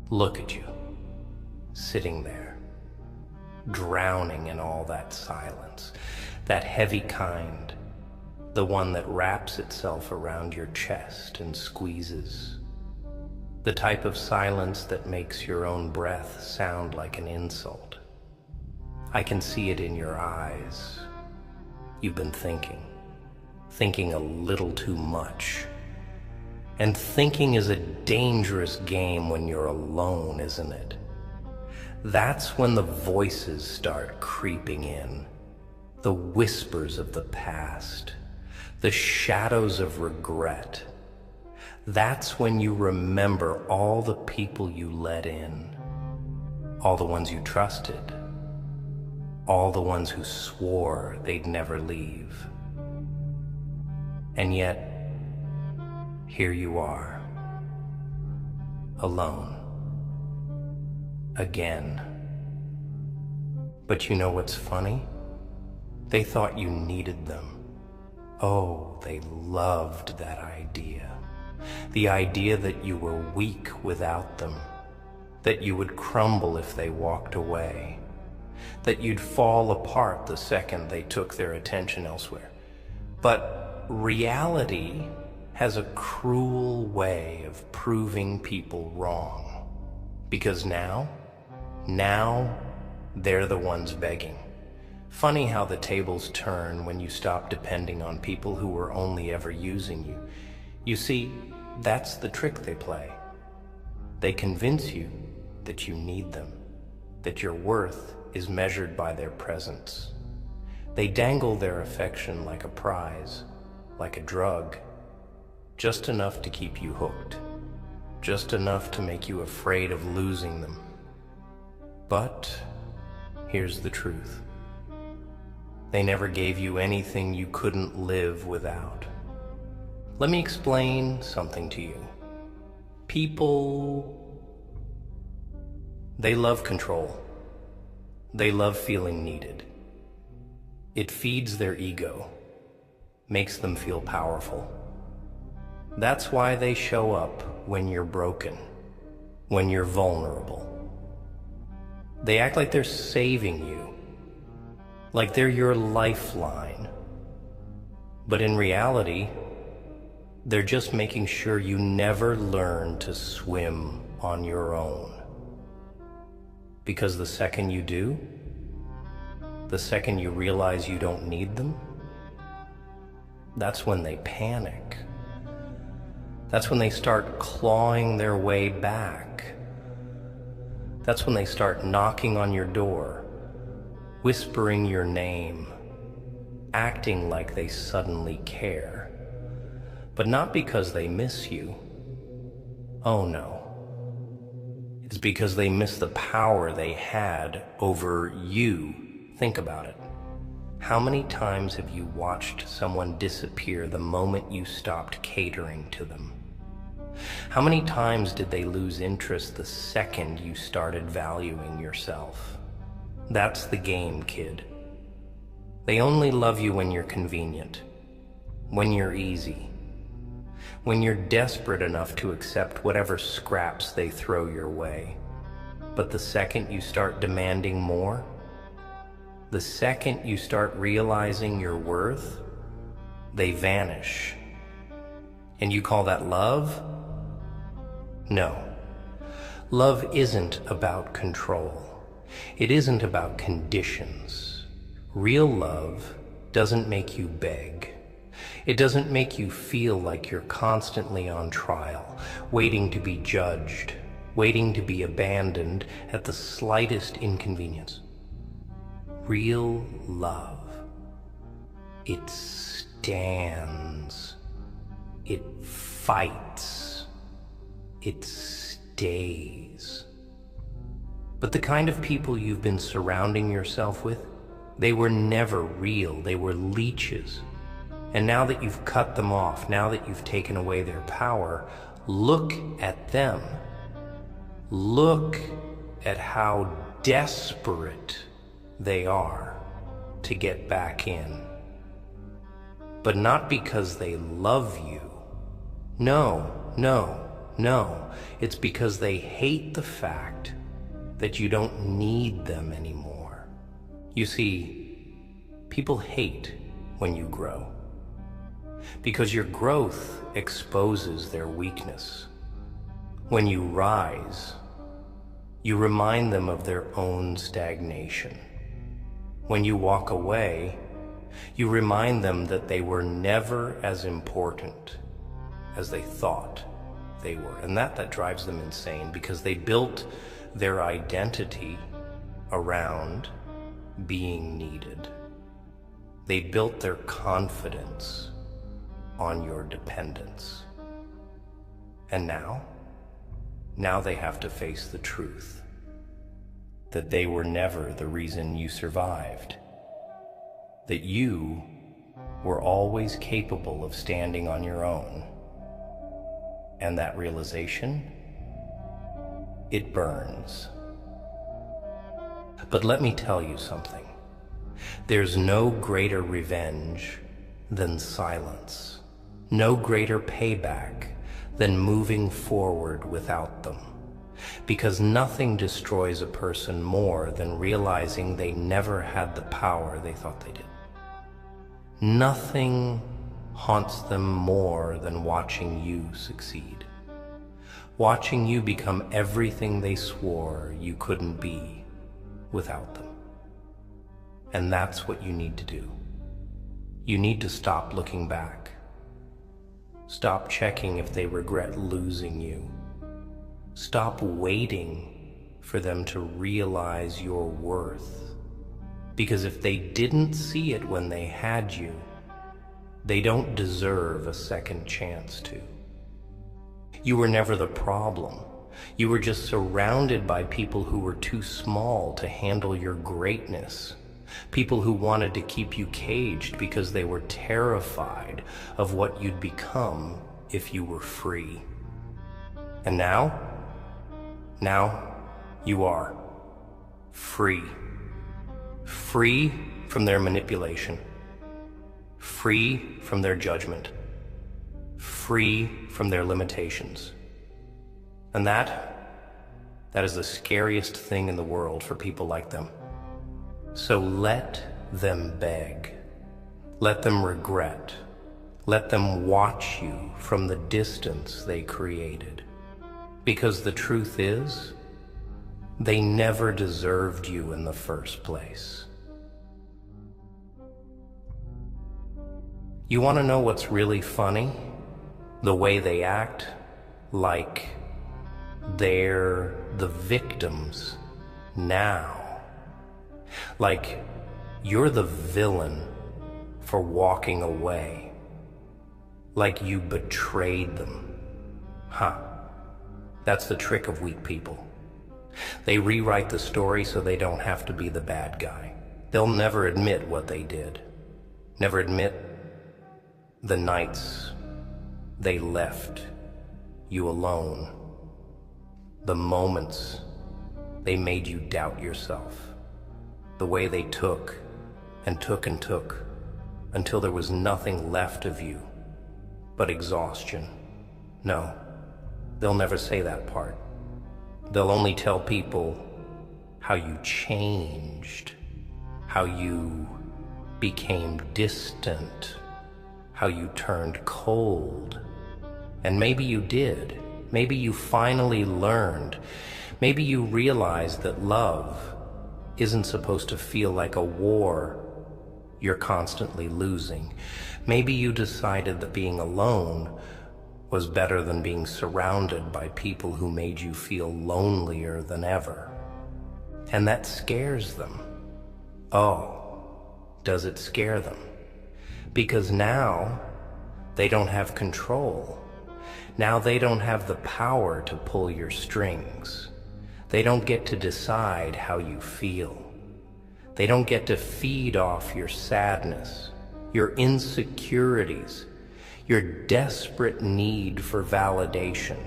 Look at you, sitting there, drowning in all that silence, that heavy kind, the one that wraps itself around your chest and squeezes, the type of silence that makes your own breath sound like an insult. I can see it in your eyes. You've been thinking a little too much. And thinking is a dangerous game when you're alone, isn't it? That's when the voices start creeping in, the whispers of the past, the shadows of regret. That's when you remember all the people you let in, all the ones you trusted, all the ones who swore they'd never leave. And yet, here you are, alone, again. But you know what's funny? They thought you needed them. Oh, they loved that idea. The idea that you were weak without them, that you would crumble if they walked away, that you'd fall apart the second they took their attention elsewhere. But reality has a cruel way of proving people wrong. Because now they're the ones begging. Funny how the tables turn when you stop depending on people who were only ever using you. You see, that's the trick they play. They convince you that you need them, that your worth is measured by their presence. They dangle their affection like a prize, like a drug, just enough to keep you hooked, just enough to make you afraid of losing them. But here's the truth. They never gave you anything you couldn't live without. Let me explain something to you. People, they love control. They love feeling needed. It feeds their ego, makes them feel powerful. That's why they show up when you're broken, when you're vulnerable. They act like they're saving you, like they're your lifeline. But in reality, they're just making sure you never learn to swim on your own. Because the second you do, the second you realize you don't need them, that's when they panic. That's when they start clawing their way back. That's when they start knocking on your door, whispering your name, acting like they suddenly care. But not because they miss you. Oh no. It's because they miss the power they had over you. Think about it. How many times have you watched someone disappear the moment you stopped catering to them? How many times did they lose interest the second you started valuing yourself? That's the game, kid. They only love you when you're convenient, when you're easy, when you're desperate enough to accept whatever scraps they throw your way. But the second you start demanding more, the second you start realizing your worth, they vanish. And you call that love? No. Love isn't about control. It isn't about conditions. Real love doesn't make you beg. It doesn't make you feel like you're constantly on trial, waiting to be judged, waiting to be abandoned at the slightest inconvenience. Real love, it stands, it fights, it stays. But the kind of people you've been surrounding yourself with, they were never real, they were leeches. And now that you've cut them off, now that you've taken away their power, look at them. Look at how desperate they are to get back in. But not because they love you. No, No, it's because they hate the fact that you don't need them anymore. You see, people hate when you grow, because your growth exposes their weakness. When you rise, you remind them of their own stagnation. When you walk away, you remind them that they were never as important as they thought they were. And that drives them insane, because they built their identity around being needed. They built their confidence on your dependence. And now they have to face the truth that they were never the reason you survived, that you were always capable of standing on your own. And that realization, it burns. But let me tell you something. There's no greater revenge than silence, no greater payback than moving forward without them. Because nothing destroys a person more than realizing they never had the power they thought they did. Nothing haunts them more than watching you succeed. Watching you become everything they swore you couldn't be without them. And that's what you need to do. You need to stop looking back. Stop checking if they regret losing you. Stop waiting for them to realize your worth. Because if they didn't see it when they had you, they don't deserve a second chance to. You were never the problem. You were just surrounded by people who were too small to handle your greatness. People who wanted to keep you caged because they were terrified of what you'd become if you were free. And now you are free. Free from their manipulation. Free from their judgment. Free from their limitations. And that is the scariest thing in the world for people like them. So let them beg. Let them regret. Let them watch you from the distance they created. Because the truth is, they never deserved you in the first place. You want to know what's really funny? The way they act like they're the victims now. Like you're the villain for walking away. Like you betrayed them. That's the trick of weak people. They rewrite the story so they don't have to be the bad guy. They'll never admit what they did. Never admit the nights they left you alone. The moments they made you doubt yourself. The way they took and took and took until there was nothing left of you but exhaustion. No, they'll never say that part. They'll only tell people how you changed, how you became distant, how you turned cold. And maybe you did. Maybe you finally learned. Maybe you realized that love isn't supposed to feel like a war you're constantly losing. Maybe you decided that being alone was better than being surrounded by people who made you feel lonelier than ever. And that scares them. Oh, does it scare them? Because now they don't have control. Now they don't have the power to pull your strings. They don't get to decide how you feel. They don't get to feed off your sadness, your insecurities, your desperate need for validation.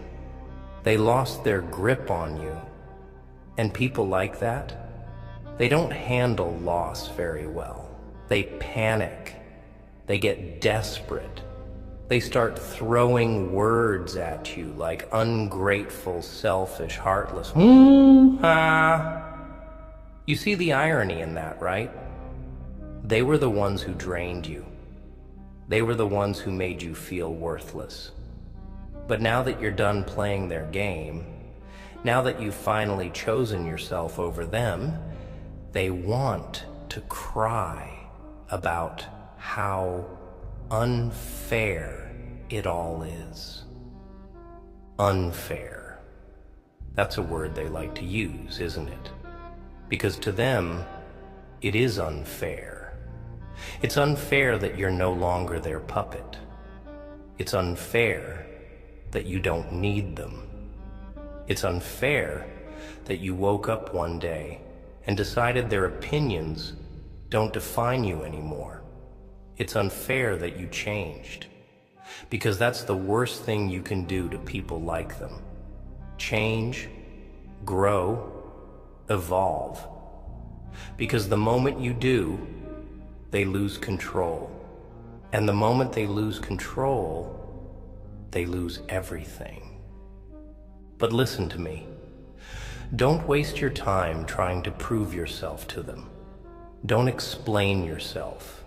They lost their grip on you. And people like that, they don't handle loss very well. They panic. They get desperate. They start throwing words at you like ungrateful, selfish, heartless. You see the irony in that, right? They were the ones who drained you. They were the ones who made you feel worthless. But now that you're done playing their game, now that you've finally chosen yourself over them, they want to cry about how unfair it all is. Unfair. That's a word they like to use, isn't it? Because to them, it is unfair. It's unfair that you're no longer their puppet. It's unfair that you don't need them. It's unfair that you woke up one day and decided their opinions don't define you anymore. It's unfair that you changed, because that's the worst thing you can do to people like them. Change, grow, evolve. Because the moment you do, they lose control. And the moment they lose control, they lose everything. But listen to me. Don't waste your time trying to prove yourself to them. Don't explain yourself.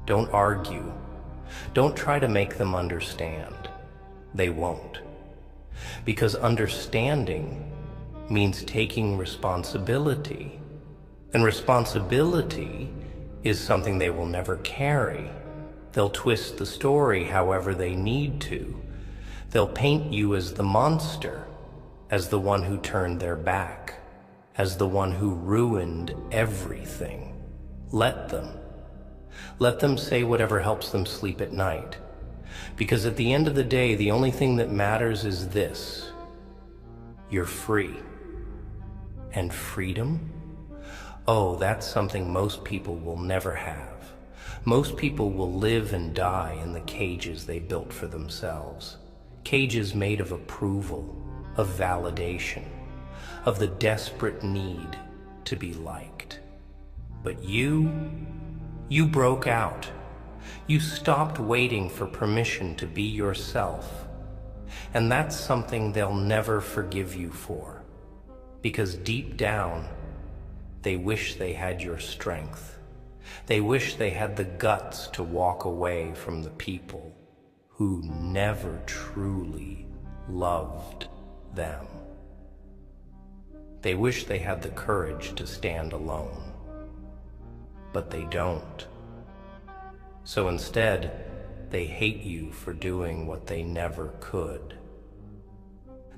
Don't argue. Don't try to make them understand. They won't. Because understanding means taking responsibility. And responsibility is something they will never carry. They'll twist the story however they need to. They'll paint you as the monster, as the one who turned their back, as the one who ruined everything. Let them. Let them say whatever helps them sleep at night. Because at the end of the day, the only thing that matters is this: you're free. And freedom? Oh, that's something most people will never have. Most people will live and die in the cages they built for themselves. Cages made of approval, of validation, of the desperate need to be liked. But you broke out. You stopped waiting for permission to be yourself. And that's something they'll never forgive you for. Because deep down, they wish they had your strength. They wish they had the guts to walk away from the people who never truly loved them. They wish they had the courage to stand alone. But they don't. So instead, they hate you for doing what they never could.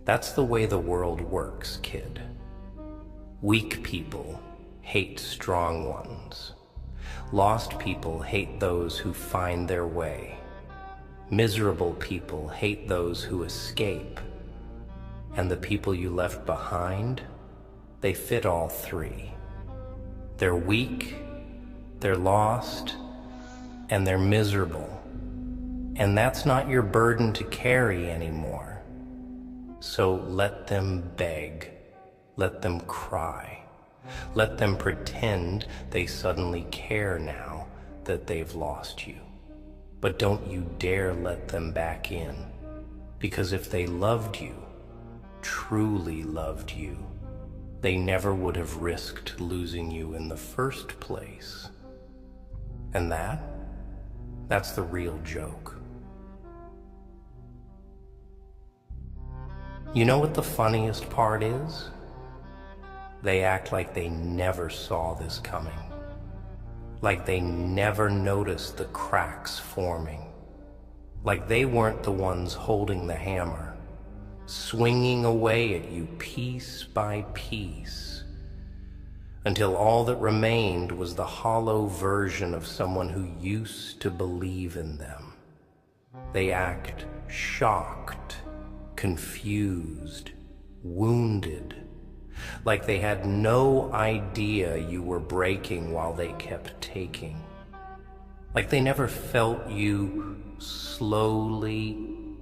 That's the way the world works, kid. Weak people hate strong ones. Lost people hate those who find their way. Miserable people hate those who escape. And the people you left behind, they fit all three. They're weak, they're lost, and they're miserable. And that's not your burden to carry anymore. So let them beg, let them cry. Let them pretend they suddenly care now that they've lost you. But don't you dare let them back in. Because if they loved you, truly loved you, they never would have risked losing you in the first place. And that's the real joke. You know what the funniest part is? They act like they never saw this coming. Like they never noticed the cracks forming. Like they weren't the ones holding the hammer, swinging away at you piece by piece, until all that remained was the hollow version of someone who used to believe in them. They act shocked, confused, wounded, like they had no idea you were breaking while they kept taking. Like they never felt you slowly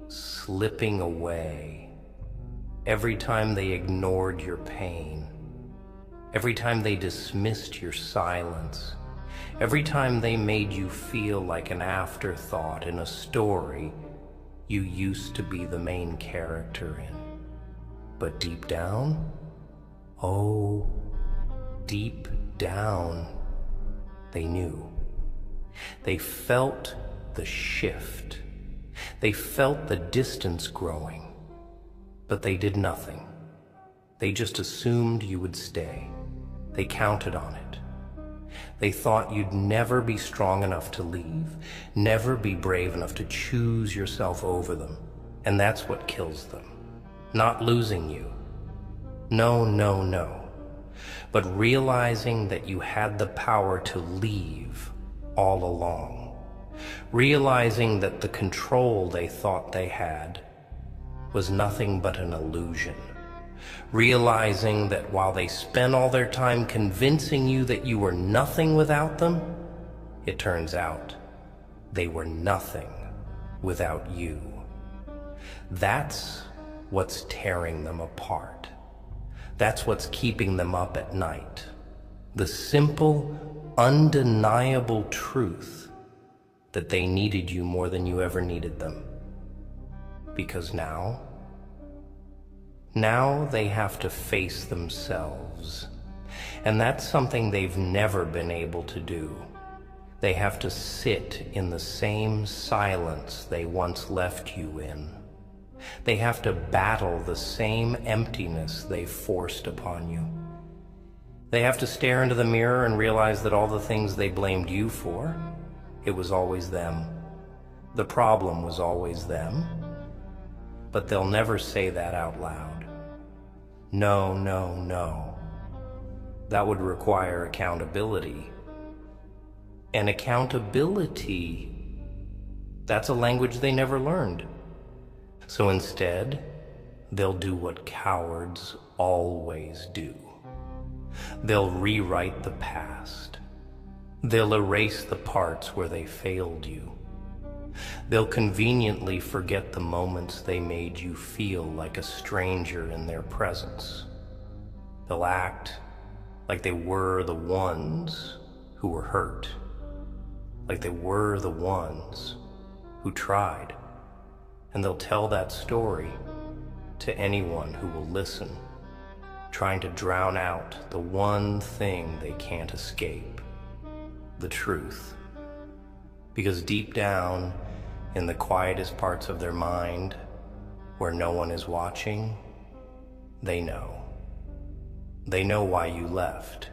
slipping away every time they ignored your pain, every time they dismissed your silence, every time they made you feel like an afterthought in a story you used to be the main character in. But deep down, oh, deep down, they knew. They felt the shift. They felt the distance growing, but they did nothing. They just assumed you would stay. They counted on it. They thought you'd never be strong enough to leave, never be brave enough to choose yourself over them. And that's what kills them. Not losing you. No, no, no. But realizing that you had the power to leave all along. Realizing that the control they thought they had was nothing but an illusion. Realizing that while they spent all their time convincing you that you were nothing without them, it turns out they were nothing without you. That's what's tearing them apart. That's what's keeping them up at night. The simple, undeniable truth that they needed you more than you ever needed them. Because now they have to face themselves. And that's something they've never been able to do. They have to sit in the same silence they once left you in. They have to battle the same emptiness they forced upon you. They have to stare into the mirror and realize that all the things they blamed you for, it was always them. The problem was always them. But they'll never say that out loud. No, no, no. That would require accountability. And accountability, that's a language they never learned. So instead, they'll do what cowards always do. They'll rewrite the past. They'll erase the parts where they failed you. They'll conveniently forget the moments they made you feel like a stranger in their presence. They'll act like they were the ones who were hurt, like they were the ones who tried. And they'll tell that story to anyone who will listen, trying to drown out the one thing they can't escape, the truth. Because deep down, in the quietest parts of their mind, where no one is watching, they know. They know why you left.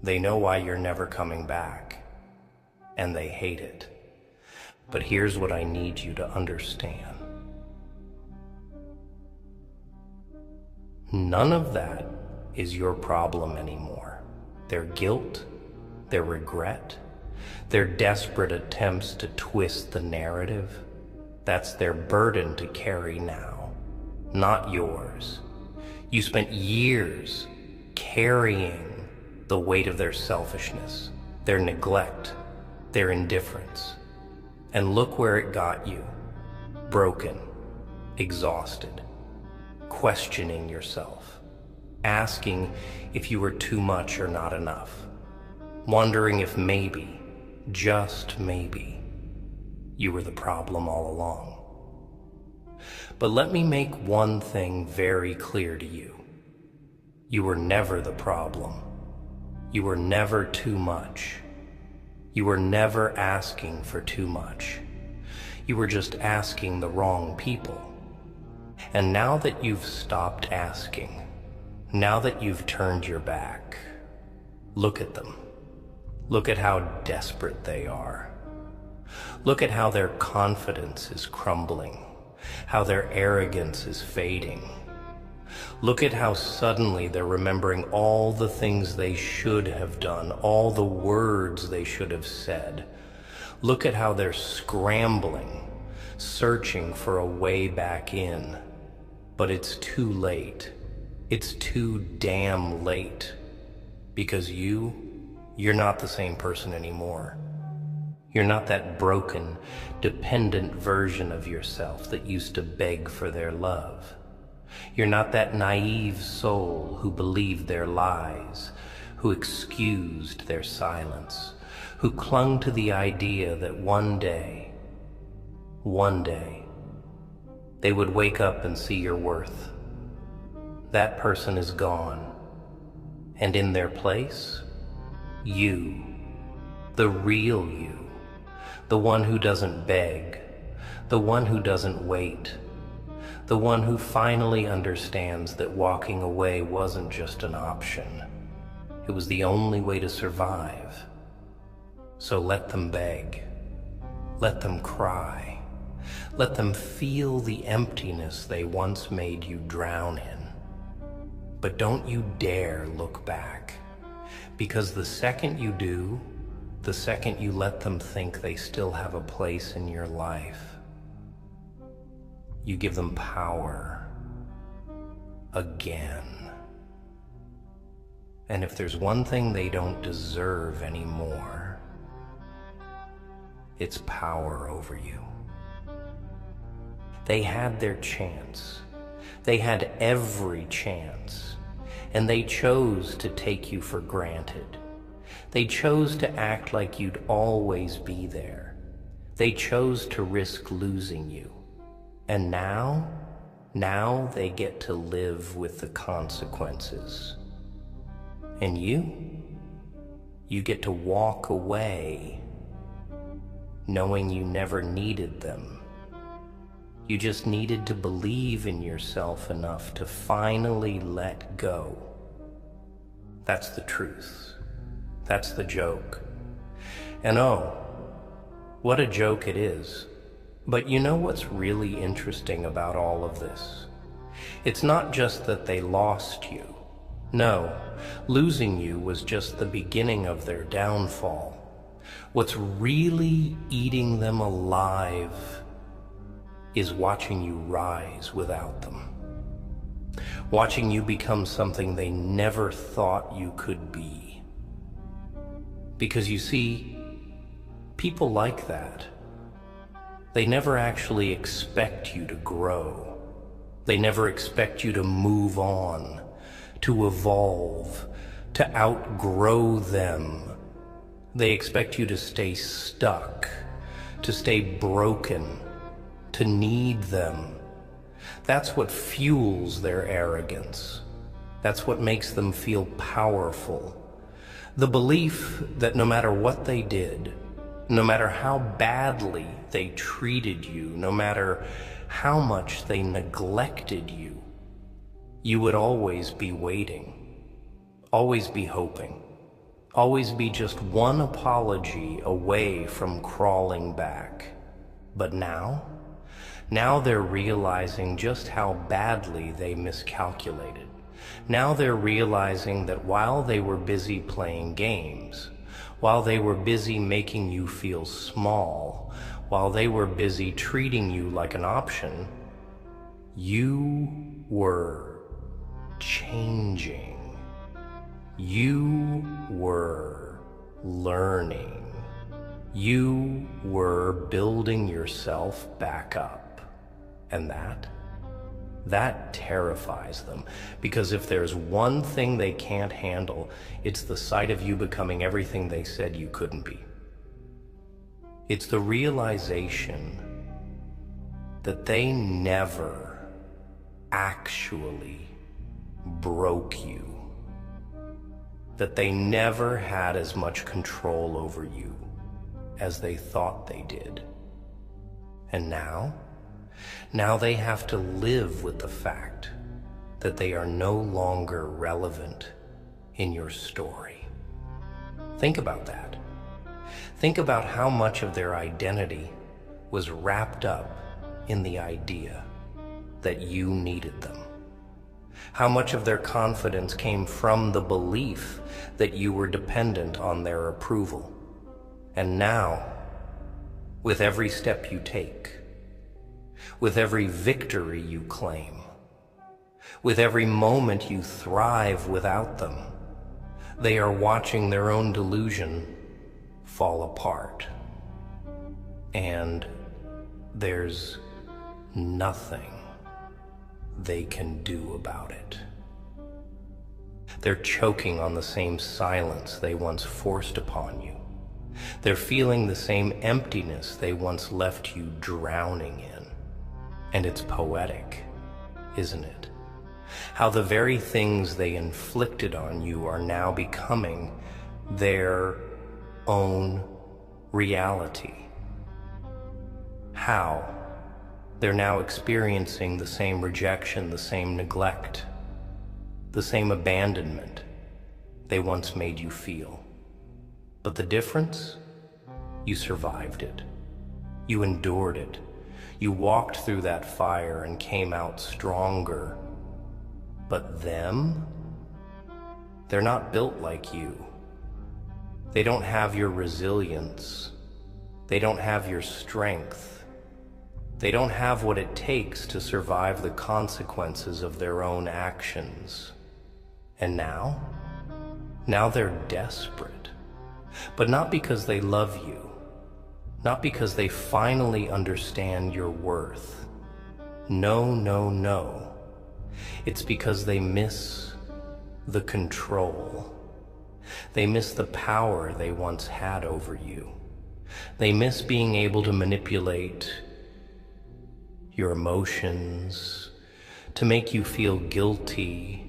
They know why you're never coming back. And they hate it. But here's what I need you to understand. None of that is your problem anymore. Their guilt, their regret, their desperate attempts to twist the narrative, that's their burden to carry now, not yours. You spent years carrying the weight of their selfishness, their neglect, their indifference. And look where it got you. Broken, exhausted, questioning yourself, asking if you were too much or not enough, wondering if maybe, just maybe, you were the problem all along. But let me make one thing very clear to you. You were never the problem. You were never too much. You were never asking for too much. You were just asking the wrong people. And now that you've stopped asking, now that you've turned your back, look at them. Look at how desperate they are. Look at how their confidence is crumbling, how their arrogance is fading. Look at how suddenly they're remembering all the things they should have done, all the words they should have said. Look at how they're scrambling, searching for a way back in. But it's too late. It's too damn late. Because you're not the same person anymore. You're not that broken, dependent version of yourself that used to beg for their love. You're not that naive soul who believed their lies, who excused their silence, who clung to the idea that one day, They would wake up and see your worth. That person is gone, and in their place, you, the real you, the one who doesn't beg, the one who doesn't wait, the one who finally understands that walking away wasn't just an option. It was the only way to survive. So let them beg. Let them cry. Let them feel the emptiness they once made you drown in. But don't you dare look back, because the second you do, the second you let them think they still have a place in your life, you give them power again. And if there's one thing they don't deserve anymore, it's power over you. They had their chance. They had every chance, and they chose to take you for granted. They chose to act like you'd always be there. They chose to risk losing you. And now they get to live with the consequences. And you get to walk away knowing you never needed them. You just needed to believe in yourself enough to finally let go. That's the truth. That's the joke. And oh, what a joke it is. But you know what's really interesting about all of this? It's not just that they lost you. No, losing you was just the beginning of their downfall. What's really eating them alive is watching you rise without them. Watching you become something they never thought you could be. Because you see, people like that, they never actually expect you to grow. They never expect you to move on, to evolve, to outgrow them. They expect you to stay stuck, to stay broken, to need them. That's what fuels their arrogance. That's what makes them feel powerful. The belief that no matter what they did, no matter how badly they treated you, no matter how much they neglected you, you would always be waiting, always be hoping, always be just one apology away from crawling back. But now they're realizing just how badly they miscalculated. Now they're realizing that while they were busy playing games, while they were busy making you feel small, while they were busy treating you like an option, you were changing. You were learning. You were building yourself back up. And that terrifies them, because if there's one thing they can't handle, it's the sight of you becoming everything they said you couldn't be. It's the realization that they never actually broke you, that they never had as much control over you as they thought they did. And now they have to live with the fact that they are no longer relevant in your story. Think about that. Think about how much of their identity was wrapped up in the idea that you needed them. How much of their confidence came from the belief that you were dependent on their approval. And now, with every step you take, with every victory you claim, with every moment you thrive without them, they are watching their own delusion fall apart. And there's nothing they can do about it. They're choking on the same silence they once forced upon you. They're feeling the same emptiness they once left you drowning in. And it's poetic, isn't it? How the very things they inflicted on you are now becoming their own reality. How they're now experiencing the same rejection, the same neglect, the same abandonment they once made you feel. But the difference? You survived it. You endured it. You walked through that fire and came out stronger. But them? They're not built like you. They don't have your resilience. They don't have your strength. They don't have what it takes to survive the consequences of their own actions. And now they're desperate. But not because they love you. Not because they finally understand your worth. No, no, no. It's because they miss the control. They miss the power they once had over you. They miss being able to manipulate your emotions, to make you feel guilty,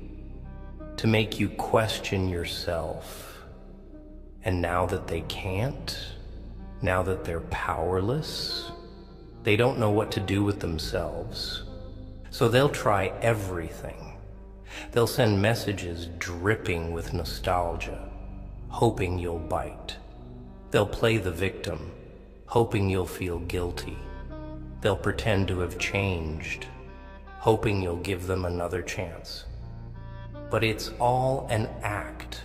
to make you question yourself. And now that they can't, now that they're powerless, they don't know what to do with themselves. So they'll try everything. They'll send messages dripping with nostalgia, hoping you'll bite. They'll play the victim, hoping you'll feel guilty. They'll pretend to have changed, hoping you'll give them another chance. But it's all an act.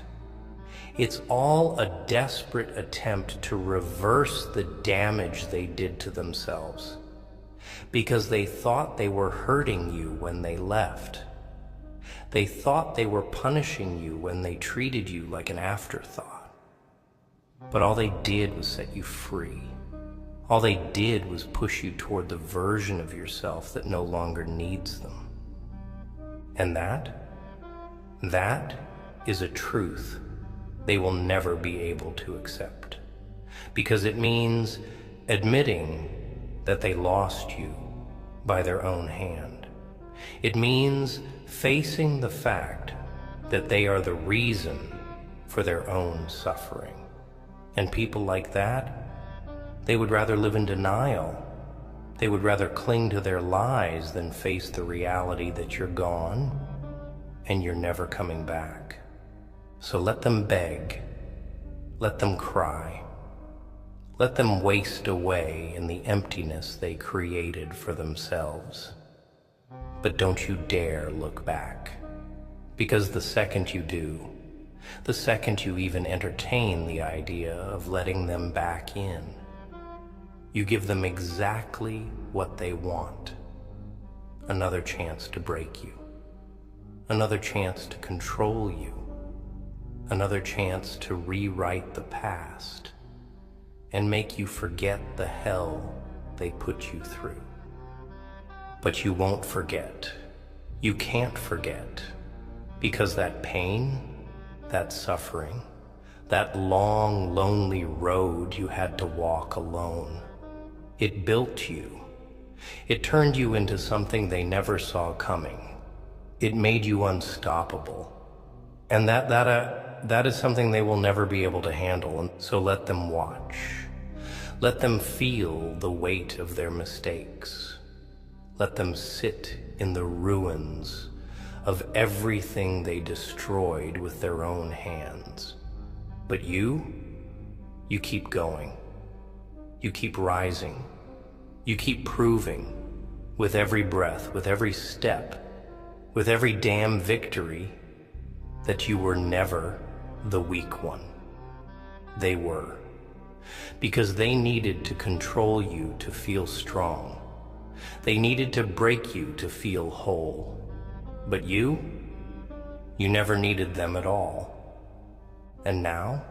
It's all a desperate attempt to reverse the damage they did to themselves, because they thought they were hurting you when they left. They thought they were punishing you when they treated you like an afterthought. But all they did was set you free. All they did was push you toward the version of yourself that no longer needs them. And that is a truth they will never be able to accept, because it means admitting that they lost you by their own hand. It means facing the fact that they are the reason for their own suffering. And people like that, they would rather live in denial. They would rather cling to their lies than face the reality that you're gone and you're never coming back. So let them beg, let them cry, let them waste away in the emptiness they created for themselves. But don't you dare look back, because the second you do, the second you even entertain the idea of letting them back in, you give them exactly what they want. Another chance to break you, another chance to control you, another chance to rewrite the past and make you forget the hell they put you through. But you won't forget. You can't forget, because that pain, that suffering, that long, lonely road you had to walk alone, it built you. It turned you into something they never saw coming. It made you unstoppable. And that is something they will never be able to handle. And so let them watch. Let them feel the weight of their mistakes. Let them sit in the ruins of everything they destroyed with their own hands. But you keep going. You keep rising. You keep proving with every breath, with every step, with every damn victory, that you were never the weak one. They were. Because they needed to control you to feel strong. They needed to break you to feel whole. But you never needed them at all. And now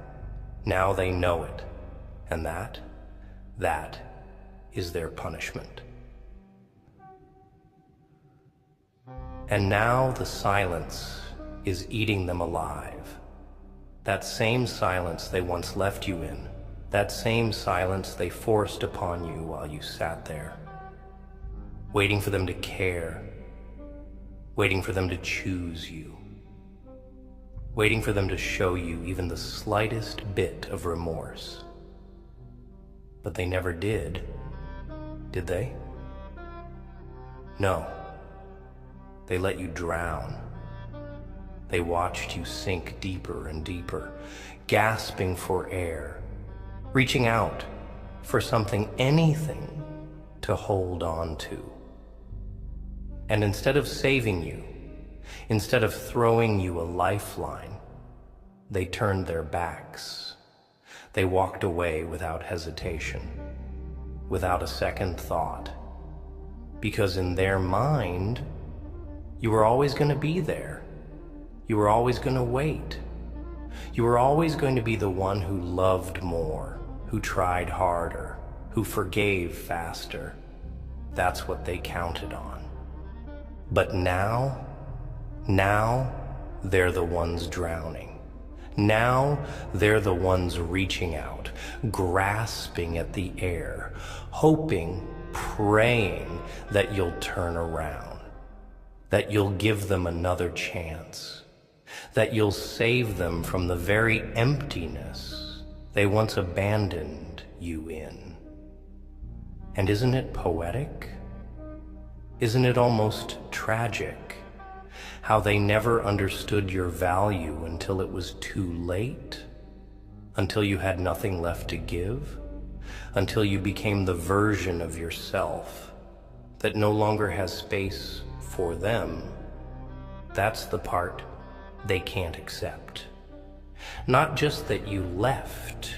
they know it. And that is their punishment. And now the silence is eating them alive. That same silence they once left you in, that same silence they forced upon you while you sat there. waiting for them to care, waiting for them to choose you, waiting for them to show you even the slightest bit of remorse. But they never did they? No. They let you drown. They watched you sink deeper and deeper, gasping for air, reaching out for something, anything to hold on to. And instead of saving you, instead of throwing you a lifeline, they turned their backs. They walked away without hesitation, without a second thought, because in their mind, you were always going to be there. You were always going to wait. You were always going to be the one who loved more, who tried harder, who forgave faster. That's what they counted on. But now they're the ones drowning. Now they're the ones reaching out, grasping at the air, hoping, praying that you'll turn around, that you'll give them another chance, that you'll save them from the very emptiness they once abandoned you in. And isn't it poetic? Isn't it almost tragic how they never understood your value until it was too late, until you had nothing left to give, until you became the version of yourself that no longer has space for them? That's the part they can't accept. Not just that you left,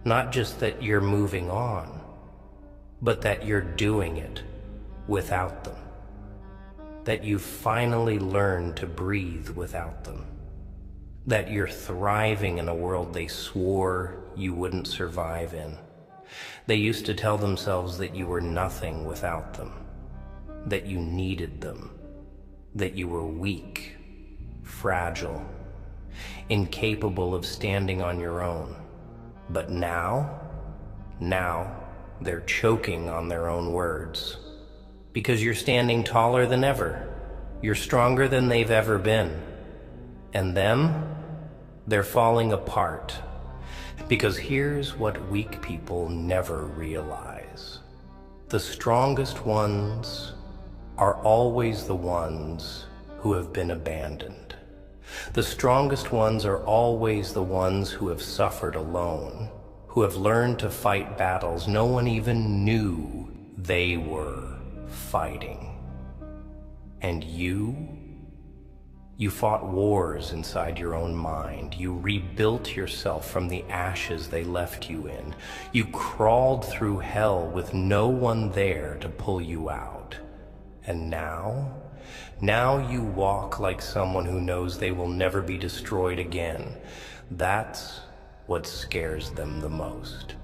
not just that you're moving on, but that you're doing it without them. That you've finally learned to breathe without them. That you're thriving in a world they swore you wouldn't survive in. They used to tell themselves that you were nothing without them, that you needed them, that you were weak, fragile, incapable of standing on your own. But now they're choking on their own words. Because you're standing taller than ever. You're stronger than they've ever been. And them, they're falling apart. Because here's what weak people never realize. The strongest ones are always the ones who have been abandoned. The strongest ones are always the ones who have suffered alone, who have learned to fight battles no one even knew they were fighting. And you fought wars inside your own mind. You rebuilt yourself from the ashes they left you in. You crawled through hell with no one there to pull you out. And now you walk like someone who knows they will never be destroyed again. That's what scares them the most.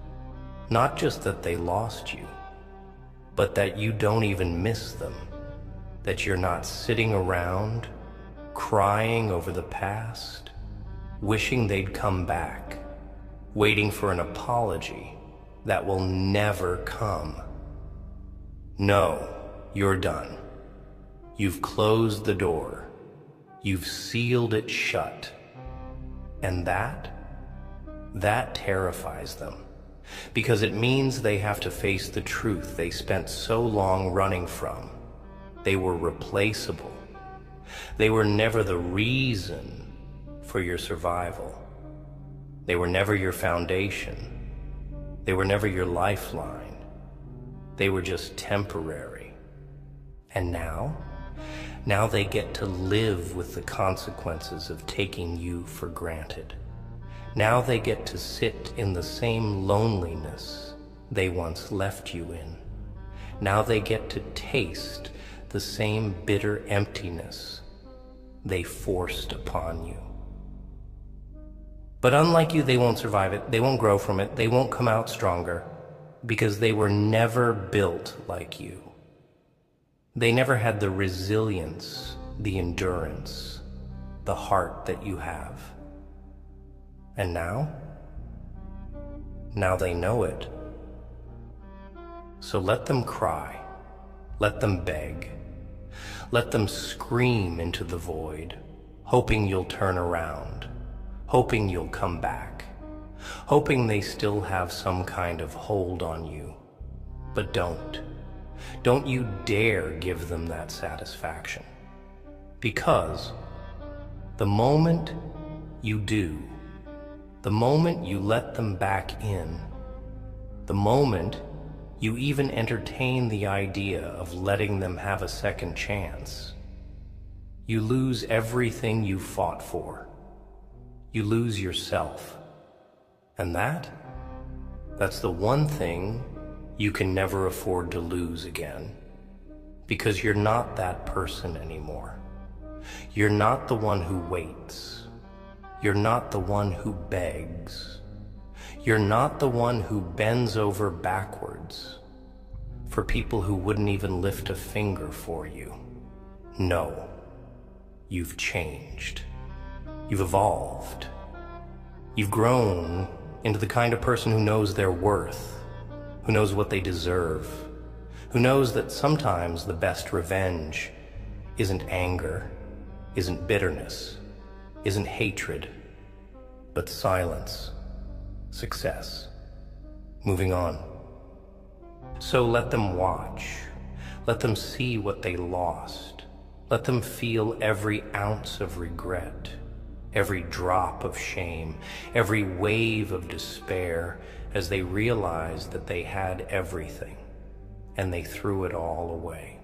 Not just that they lost you, but that you don't even miss them, that you're not sitting around crying over the past, wishing they'd come back, waiting for an apology that will never come. No, you're done. You've closed the door. You've sealed it shut. And that terrifies them. Because it means they have to face the truth they spent so long running from. They were replaceable. They were never the reason for your survival. They were never your foundation. They were never your lifeline. They were just temporary. And now they get to live with the consequences of taking you for granted. Now they get to sit in the same loneliness they once left you in. Now they get to taste the same bitter emptiness they forced upon you. But unlike you, they won't survive it. They won't grow from it. They won't come out stronger because they were never built like you. They never had the resilience, the endurance, the heart that you have. And now they know it. So let them cry. Let them beg. Let them scream into the void, hoping you'll turn around, hoping you'll come back, hoping they still have some kind of hold on you. But don't. Don't you dare give them that satisfaction. Because the moment you do, the moment you let them back in, the moment you even entertain the idea of letting them have a second chance, you lose everything you fought for. You lose yourself. And that's the one thing you can never afford to lose again, because you're not that person anymore. You're not the one who waits. You're not the one who begs. You're not the one who bends over backwards for people who wouldn't even lift a finger for you. No, you've changed. You've evolved. You've grown into the kind of person who knows their worth, who knows what they deserve, who knows that sometimes the best revenge isn't anger, isn't bitterness, isn't hatred, but silence, success, moving on. So let them watch. Let them see what they lost. Let them feel every ounce of regret, every drop of shame, every wave of despair as they realized that they had everything and they threw it all away.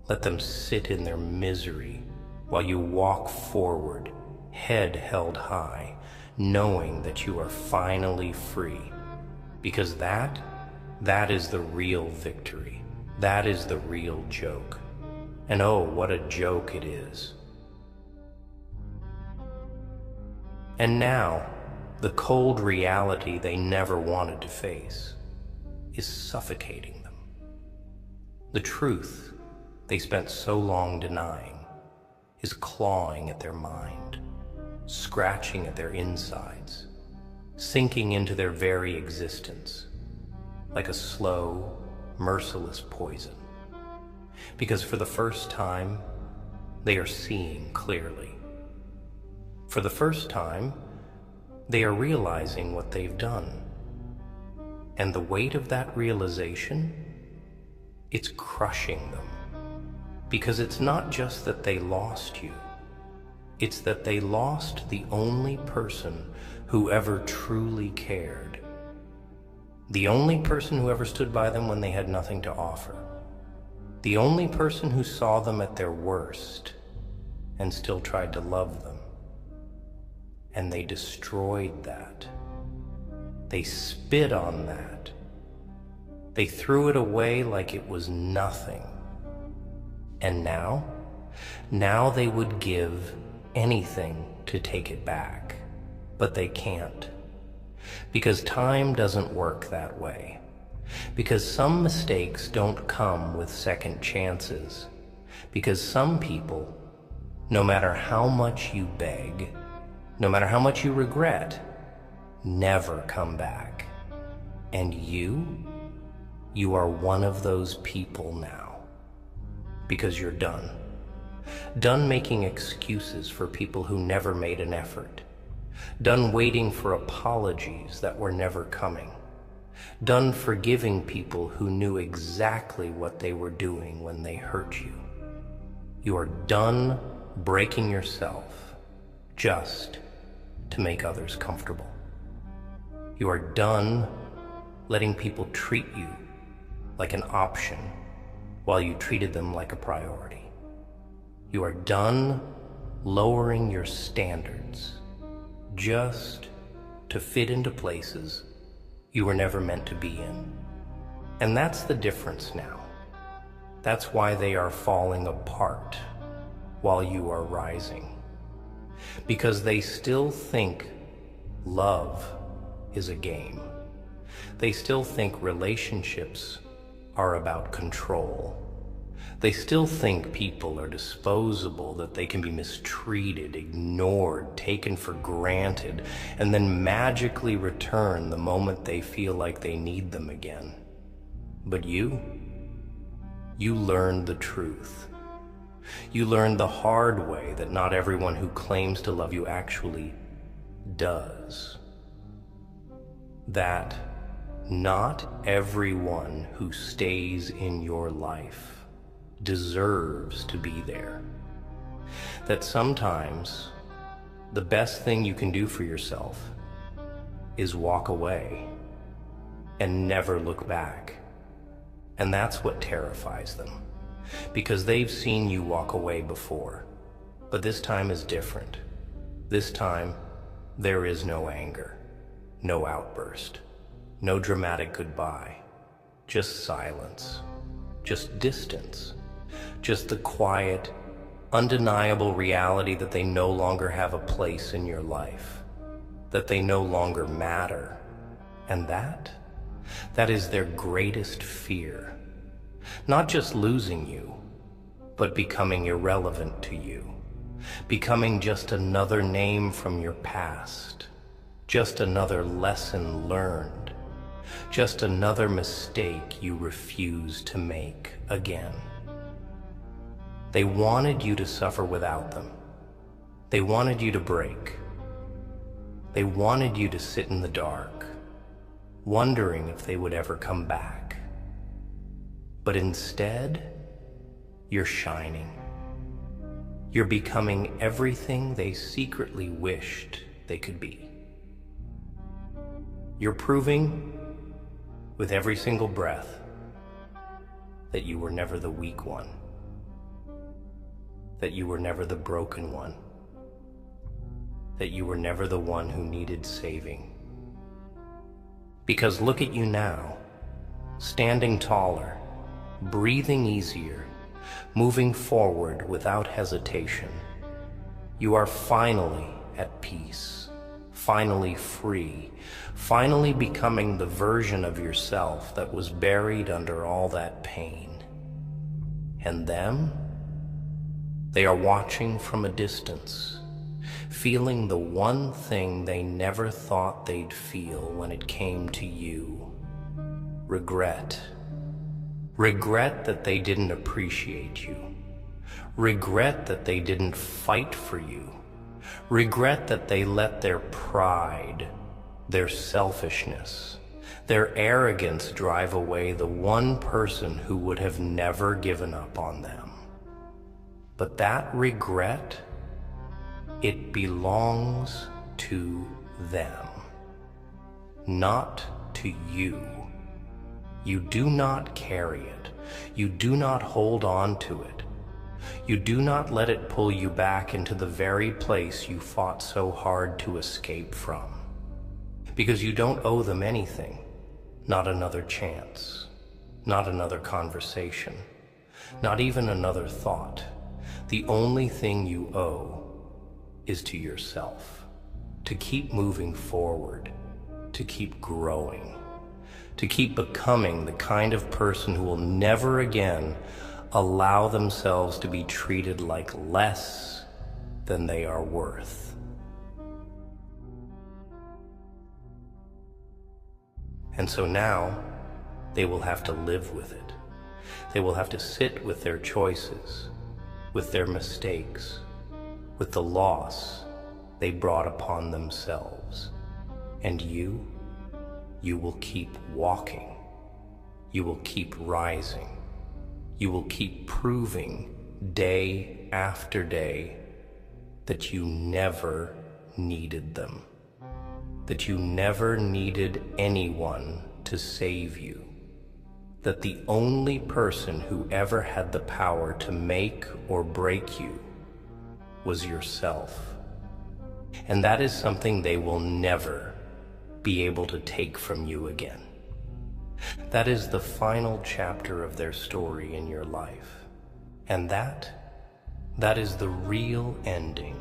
Let them sit in their misery while you walk forward, head held high, knowing that you are finally free. Because that is the real victory. That is the real joke. And oh, what a joke it is. And now, the cold reality they never wanted to face is suffocating them. The truth they spent so long denying is clawing at their mind, scratching at their insides, sinking into their very existence like a slow, merciless poison. Because for the first time, they are seeing clearly. For the first time, they are realizing what they've done. And the weight of that realization, it's crushing them. Because it's not just that they lost you, it's that they lost the only person who ever truly cared. The only person who ever stood by them when they had nothing to offer. The only person who saw them at their worst and still tried to love them. And they destroyed that. They spit on that. They threw it away like it was nothing. And now they would give anything to take it back. But they can't. Because time doesn't work that way. Because some mistakes don't come with second chances. Because some people, no matter how much you beg, no matter how much you regret, never come back. And you are one of those people now. Because you're done. Done making excuses for people who never made an effort. Done waiting for apologies that were never coming. Done forgiving people who knew exactly what they were doing when they hurt you. You are done breaking yourself just to make others comfortable. You are done letting people treat you like an option while you treated them like a priority. You are done lowering your standards just to fit into places you were never meant to be in. And that's the difference now. That's why they are falling apart while you are rising. Because they still think love is a game. They still think relationships are about control. They still think people are disposable, that they can be mistreated, ignored, taken for granted, and then magically return the moment they feel like they need them again. But you You learned the truth. You learned the hard way that not everyone who claims to love you actually does. That not everyone who stays in your life deserves to be there. That sometimes the best thing you can do for yourself is walk away and never look back. And that's what terrifies them, because they've seen you walk away before. But this time is different. This time, there is no anger, no outburst, no dramatic goodbye, just silence, just distance, just the quiet, undeniable reality that they no longer have a place in your life, that they no longer matter. And that is their greatest fear. Not just losing you, but becoming irrelevant to you, becoming just another name from your past, just another lesson learned, just another mistake you refuse to make again. They wanted you to suffer without them. They wanted you to break. They wanted you to sit in the dark, wondering if they would ever come back. But instead, you're shining. You're becoming everything they secretly wished they could be. You're proving with every single breath that you were never the weak one, that you were never the broken one, that you were never the one who needed saving. Because look at you now, standing taller, breathing easier, moving forward without hesitation. You are finally at peace, finally free, finally becoming the version of yourself that was buried under all that pain. And them? They are watching from a distance, feeling the one thing they never thought they'd feel when it came to you: regret. Regret that they didn't appreciate you. Regret that they didn't fight for you. Regret that they let their pride, their selfishness, their arrogance drive away the one person who would have never given up on them. But that regret, it belongs to them, not to you. You do not carry it. You do not hold on to it. You do not let it pull you back into the very place you fought so hard to escape from. Because you don't owe them anything, not another chance, not another conversation, not even another thought. The only thing you owe is to yourself, to keep moving forward, to keep growing, to keep becoming the kind of person who will never again allow themselves to be treated like less than they are worth. And so now they will have to live with it. They will have to sit with their choices, with their mistakes, with the loss they brought upon themselves. And you will keep walking. You will keep rising. You will keep proving day after day that you never needed them, that you never needed anyone to save you, that the only person who ever had the power to make or break you was yourself. And that is something they will never be able to take from you again. That is the final chapter of their story in your life. And that is the real ending